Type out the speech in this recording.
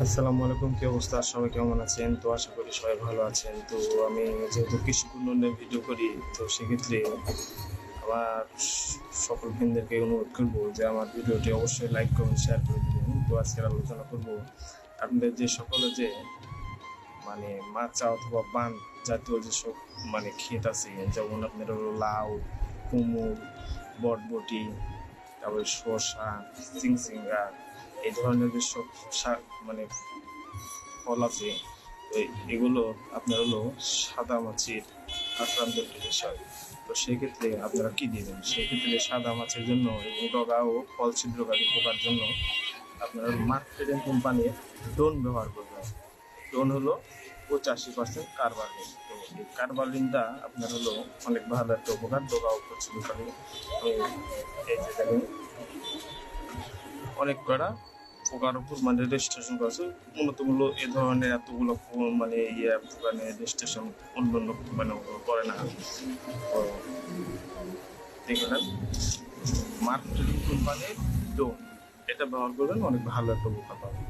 আসসালামু আলাইকুম, কি অবস্থা? সবাই কেমন আছেন? তো আশা করি সবাই ভালো আছেন। তো আমি যেহেতু কৃষি উন্নয়নের ভিডিও করি, তো সেক্ষেত্রে আমার সকল ফ্রেন্ডদেরকে অনুরোধ করবো যে আমার ভিডিওটি অবশ্যই লাইক করুন, শেয়ার করে দিবেন। তো আজকের আলোচনা করবো আপনাদের যে সকলে যে মাচা অথবা বান জাতীয় যেসব ক্ষেত আছে, যেমন আপনার হলো লাউ, কুমড়, বটবটি, তারপরে শসা, চিংচিঙ্গা, এই ধরনের যেসব মানে ফল আছে, তো এগুলো আপনার হলো সাদা মাছির আক্রান্তের বিষয়। তো সেক্ষেত্রে আপনারা কি দিবেন? সেক্ষেত্রে সাদা মাছের জন্য এবং ডগা ও ফল ছিদ্রকারী পোকার জন্য আপনারা মার্কেটিং কোম্পানির ডোন ব্যবহার করবেন। ডোন হলো 85% কার্বালিন। তো এই কার্বালিনটা আপনার হলো অনেক ভালো একটা উপকার, ডগা ও ফল ছিদ্রকারী। তো এই যে দেখেন অনেক করা পোকার উপর রেজিস্ট্রেশন করেছে। মূলত হলো এ ধরনের এতগুলো রেজিস্ট্রেশন অন্য অন্য করে না। তো দেখলেন মার্কেটিং কোম্পানির ডোন, এটা ব্যবহার করবেন, অনেক ভালো একটা উপকার পাবেন।